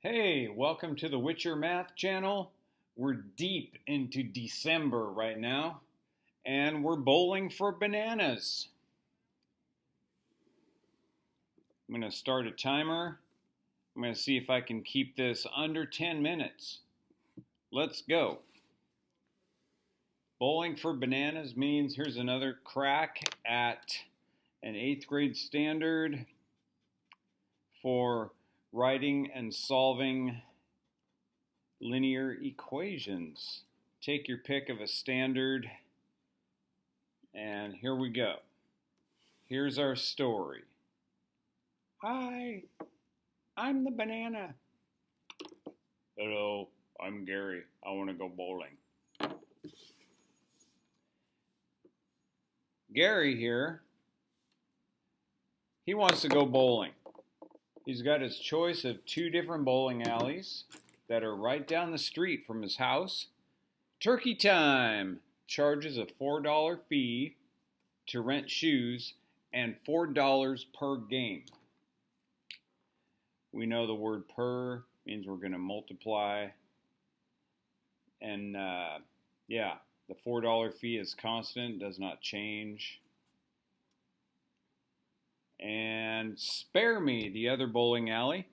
Hey, welcome to the Witcher Math channel. We're deep into December right now, and we're bowling for bananas. I'm going to start a timer. I'm going to see if I can keep this under 10 minutes. Let's go. Bowling for bananas means here's another crack at an 8th grade standard for writing and solving linear equations. Take your pick of a standard, and here we go. Here's our story. Hi, I'm the banana. Hello, I'm Gary. I want to go bowling. Gary here, he wants to go bowling. He's got his choice of 2 different bowling alleys that are right down the street from his house. Turkey Time charges a $4 fee to rent shoes and $4 per game. We know the word per means we're going to multiply. And yeah, the $4 fee is constant, does not change. And Spare Me, the other bowling alley,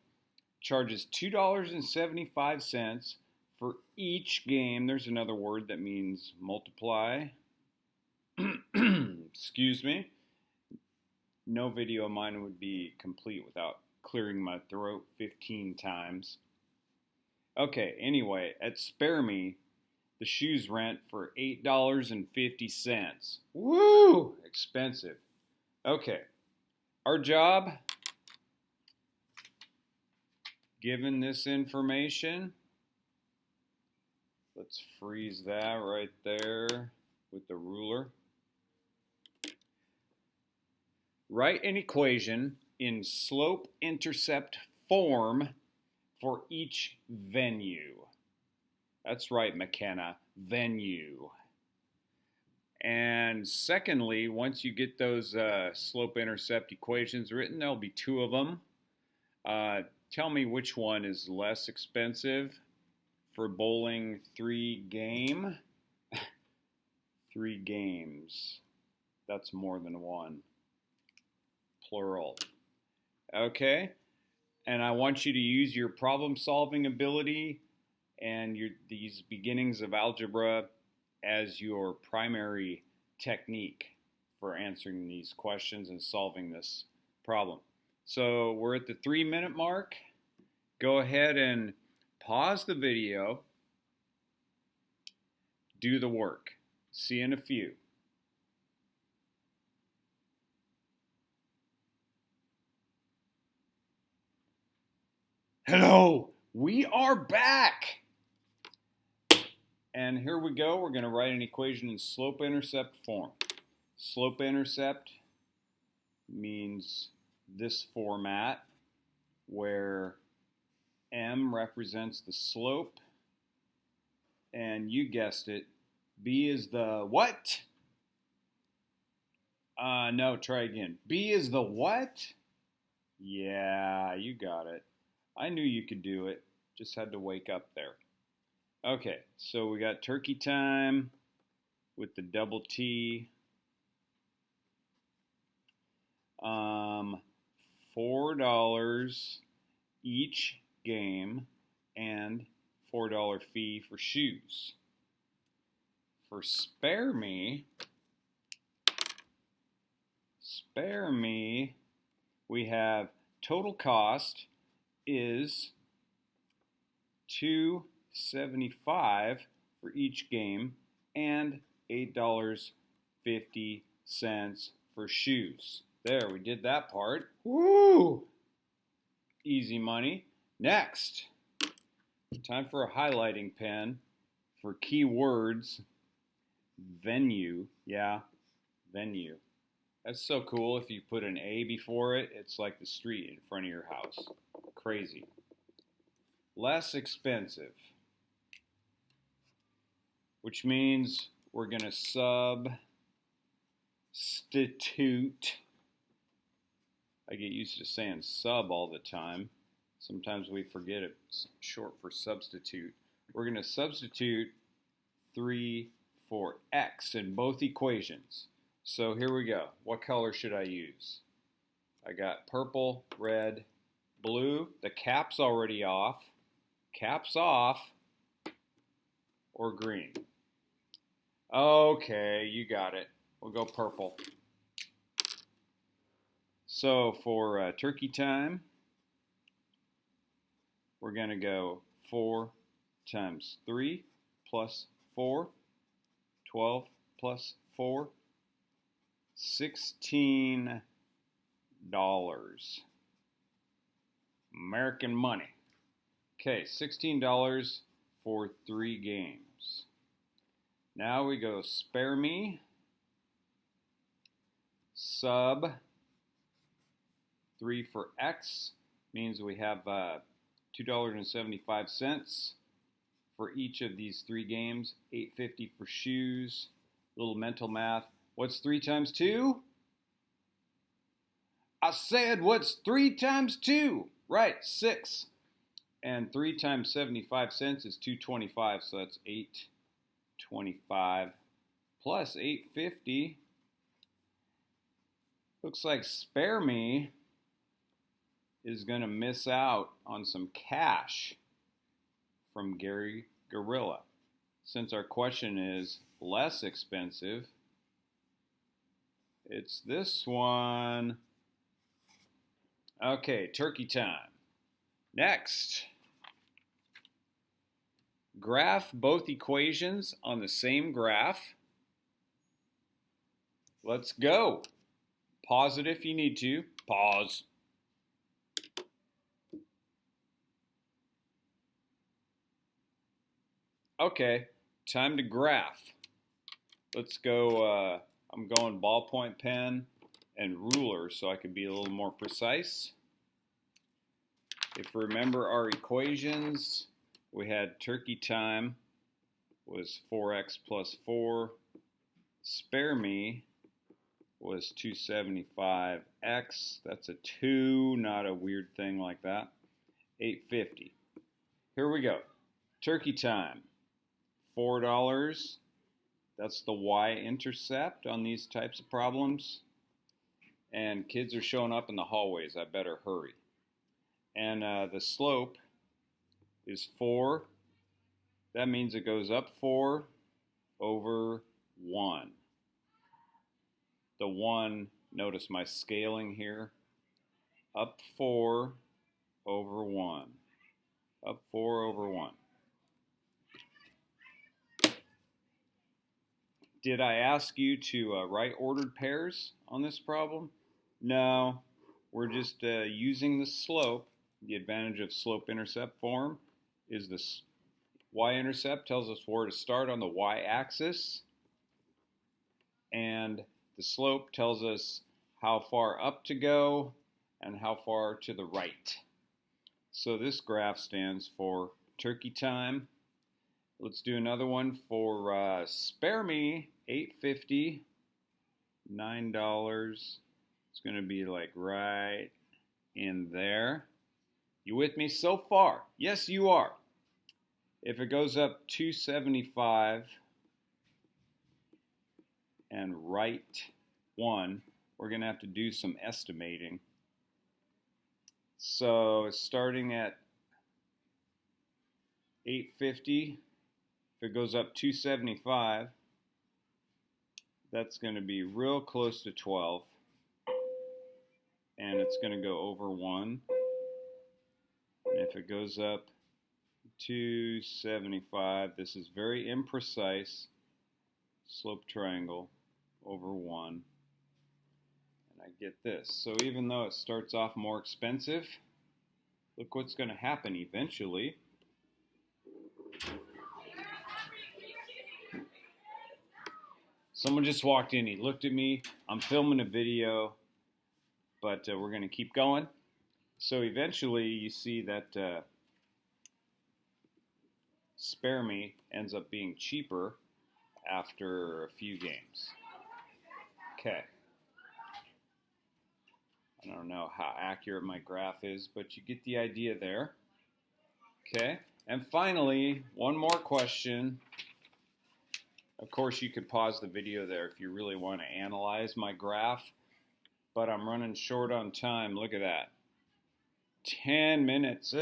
charges $2.75 for each game. There's another word that means multiply. Excuse me. No video of mine would be complete without clearing my throat 15 times. Okay, anyway, at Spare Me, the shoes rent for $8.50. Woo! Expensive. Okay, our job, given this information, let's freeze that right there with the ruler. Write an equation in slope-intercept form for each venue. That's right, McKenna, venue. And secondly, once you get those slope-intercept equations written, there'll be 2 of them. Tell me which one is less expensive for bowling 3 game. 3 games. That's more than 1. Plural. Okay? And I want you to use your problem-solving ability and these beginnings of algebra as your primary technique for answering these questions and solving this problem. So we're at the 3-minute mark. Go ahead and pause the video. Do the work. See you in a few. Hello, we are back. And here we go. We're going to write an equation in slope-intercept form. Slope-intercept means this format where M represents the slope, and you guessed it, B is the what? No, try again. B is the what? Yeah, you got it. I knew you could do it. Just had to wake up there. Okay, so we got Turkey Time with the double T. $4 each game and $4 fee for shoes. For Spare Me, we have total cost is $2.75 for each game and $8.50 for shoes. There, we did that part. Woo! Easy money. Next, time for a highlighting pen for keywords. Venue. Yeah, venue. That's so cool. If you put an A before it, it's like the street in front of your house. Crazy. Less expensive, which means we're going to substitute. I get used to saying sub all the time. Sometimes we forget it's short for substitute. We're going to substitute 3 for x in both equations. So here we go. What color should I use? I got purple, red, blue. The cap's already off. Cap's off. Or green. Okay, you got it. We'll go purple. So for turkey time, we're going to go 4 times 3 plus 4, 12 plus 4, $16. American money. Okay, $16 for 3 games. Now we go spare me, sub 3 for x, means we have $2.75 for each of these 3 games, $8.50 for shoes. Little mental math. What's 3 times 2? I said, what's 3 times 2? Right, 6. And 3 times 75 cents is $2.25, so that's $8.25 plus $8.50. Looks like spare me is going to miss out on some cash from Gary Gorilla. Since our question is less expensive, it's this one. Okay, turkey time. Next, graph both equations on the same graph. Let's go. Pause it if you need to. Pause. Okay, time to graph. Let's go, I'm going ballpoint pen and ruler so I can be a little more precise. If we remember our equations, we had turkey time was 4x plus 4. Spare me was 275x. That's a 2, not a weird thing like that. 850. Here we go. Turkey time. $4. That's the y-intercept on these types of problems. And kids are showing up in the hallways. I better hurry. And the slope is 4. That means it goes up 4 over 1. The 1, notice my scaling here. Up 4 over 1. Up 4 over 1. Did I ask you to write ordered pairs on this problem? No, we're just using the slope. The advantage of slope-intercept form is this y-intercept tells us where to start on the y-axis, and the slope tells us how far up to go and how far to the right. So this graph stands for turkey time. Let's do another one for spare me, $8.50, $9. It's going to be like right in there. You with me so far? Yes, you are. If it goes up $2.75 and right 1, we're going to have to do some estimating. So starting at $8.50, if it goes up $2.75, that's going to be real close to 12. And it's going to go over 1. And if it goes up $2.75, this is very imprecise. Slope triangle over 1. And I get this. So even though it starts off more expensive, look what's going to happen eventually. Someone just walked in. He looked at me. I'm filming a video, but we're going to keep going. So eventually you see that spare me ends up being cheaper after a few games. Okay. I don't know how accurate my graph is, but you get the idea there. Okay, and finally, one more question. Of course, you could pause the video there if you really want to analyze my graph, but I'm running short on time. Look at that. 10 minutes.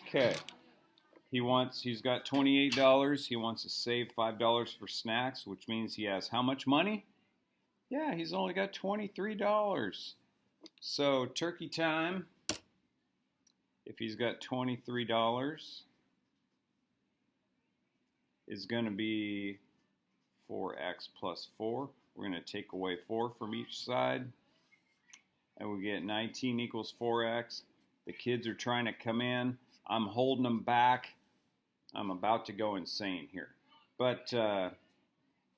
Okay. He's got $28. He wants to save $5 for snacks, which means he has how much money? Yeah, he's only got $23. So turkey time, if he's got $23, is going to be 4x plus 4. We're going to take away 4 from each side, and we get 19 equals 4x. The kids are trying to come in. I'm holding them back. I'm about to go insane here. But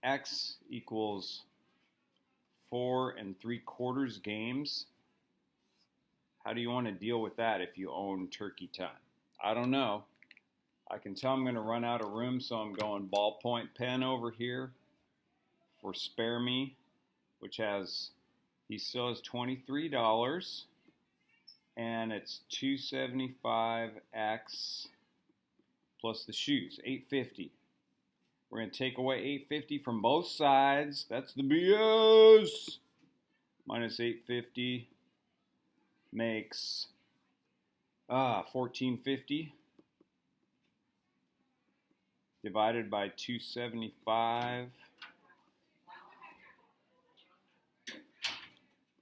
x equals 4 3/4 games. How do you want to deal with that if you own turkey time? I don't know. I can tell I'm going to run out of room, so I'm going ballpoint pen over here for spare me, which has, he still has $23, and it's 275x plus the shoes, 850. We're going to take away 850 from both sides. That's the BS. Minus 850 makes 1450 divided by 275.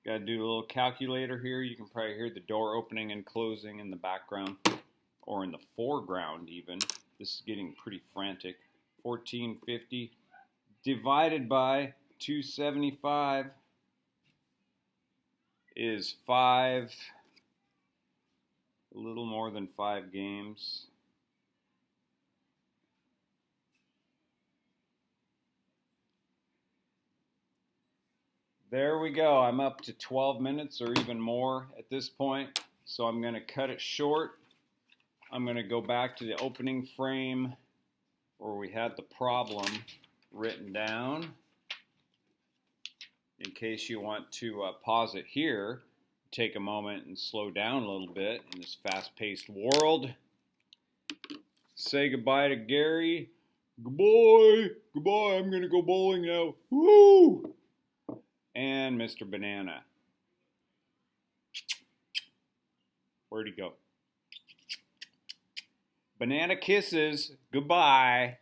Got to do a little calculator here. You can probably hear the door opening and closing in the background, or in the foreground even. This is getting pretty frantic. 1450 divided by 275 is a little more than 5 games. There we go. I'm up to 12 minutes or even more at this point, so I'm going to cut it short. I'm going to go back to the opening frame where we had the problem written down. In case you want to pause it here, take a moment and slow down a little bit in this fast-paced world. Say goodbye to Gary. Goodbye. Goodbye. I'm going to go bowling now. Woo! And Mr. Banana. Where'd he go? Banana kisses. Goodbye.